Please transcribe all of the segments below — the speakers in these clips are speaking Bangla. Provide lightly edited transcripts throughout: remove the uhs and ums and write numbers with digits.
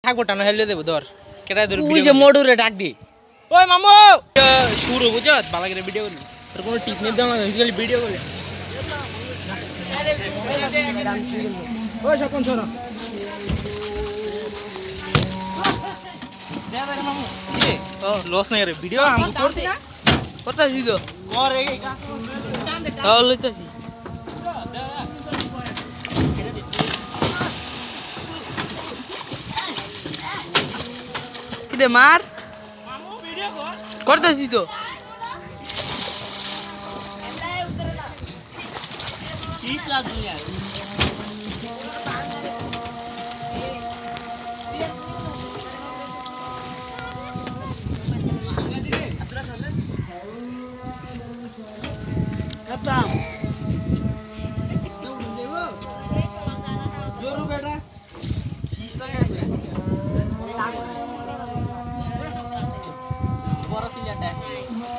থাকবো টানো হেলে দেবো ধর কেটাই ধর তুই যে মোড়ুরে ডাক দি ওই মামু শুরু বুঝত ভালো করে ভিডিও করলি তোর কোনো টিপ নিয়ে দাও না খালি ভিডিও করলি ওই সপন ধরো দে দে মামু কি ও লস নাই রে ভিডিও আম করতে না করতাছি তো কর এই কাজ তাও লইতাছি কিরে মার মামু ভিডিও কর করতাছি তো 30 লাখ দুনিয়া खत्म जोरू बेटा शीशा का बड़ा सी जाता है ना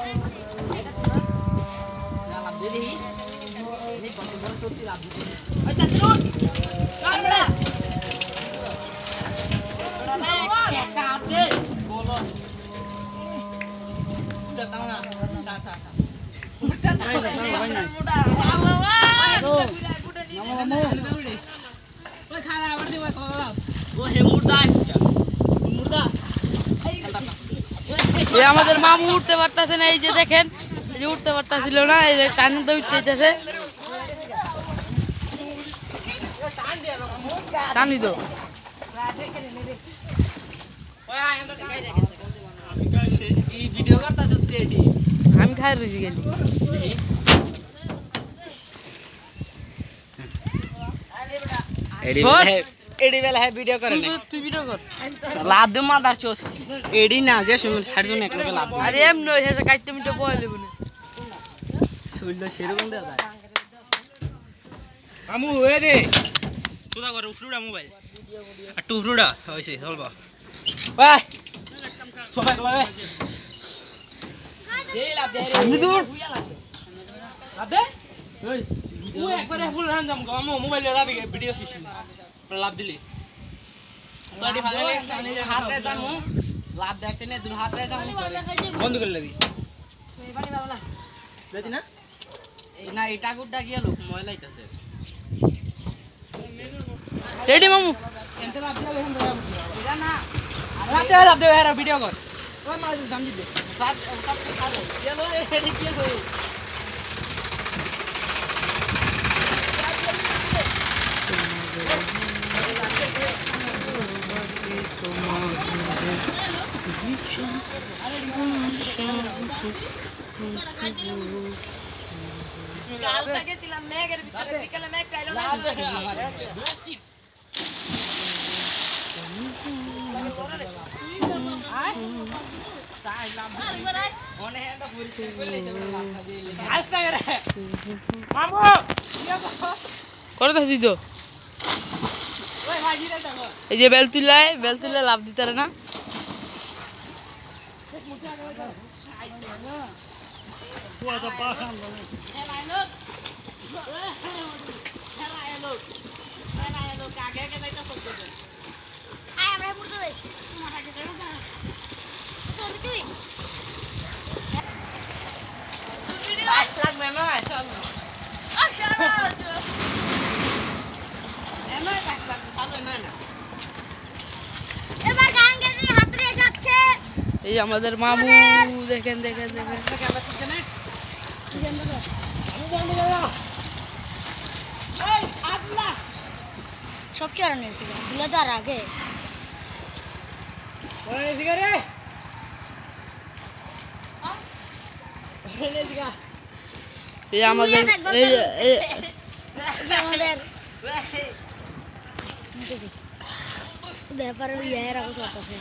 लाभ दे दी नहीं कौन बड़ा छोटी लाभ दे ओए तंदुरुर कर बेटा बेटा कैसा आपने बोलो बताओ ना साथ আমাদের মামু উঠতে পারতেছে না এই যে দেখেন এই যে উঠতে পারতেছিল না এই যে টানে তো উঠতে যাচ্ছে টানি তো আমি খাই রয়েছি গেলি एडी वाला है वीडियो करे नहीं তুই ভিডিও কর लाद दे मादार चोस एडी ना जे सुमन साइड जोन एक लगे लाद আরে এম নই হেসে কাটতে মিটে বলে বলে सुइलो सेरकम दे যায় আমু এ দে সুদা করে উফরুড়া মোবাইল আর টু উফরুড়া হইছে চলবা বাই সবাই লাগে যেই লাভ দে সামনে দূর লাভ দে ওই ও একবারে ফুল রান জাম আমু মোবাইল লাভ ভিডিও সিস্টেম লাভ দিলি তোডি ফালে হাতে জামু লাভ দেখতে নে দুই হাতে জামু বন্ধ করে লাগি এই পানি বাবলা দেতি না এই না এটা গুড্ডা গিয়া লোক ময়লা আইতাছে রেডি মামু এনতে লাভ দিলে এখান থেকে এটা না লাভ দে এরা ভিডিও কর ওই মাল দাম দি দে সাত খাবো চলো এডি কি কই কাল থেকে ছিলাম মেঘের ভিতরে বিকালে মেঘ কাইলো না করতেছি তো এই যে বেল তুলে লাভ দিতে না এই আমাদের মামু দেখেন সব চড়ানো ছিল দুলা তার আগে এই আমাদের ব্যাপারে ইয়ার আগে সব আছে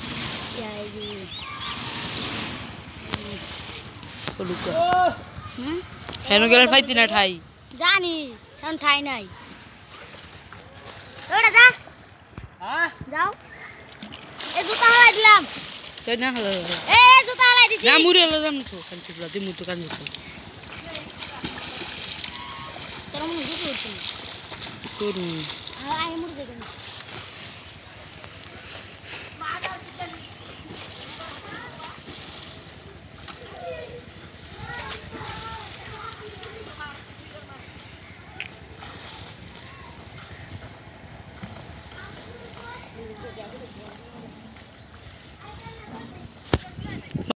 হেন গেলে পাইতি না ঠাই জানি এখন ঠাই নাই ওটা যা যাও এই জুতা হালাই দিলাম কই না হলো এই জুতা হালাই দিছি না মুড়ি হলো জাম তো কান্তি পুরা দি মুতো কান মুতো তোর মুড়ি করছিস করু আই মুড়ি দেখেন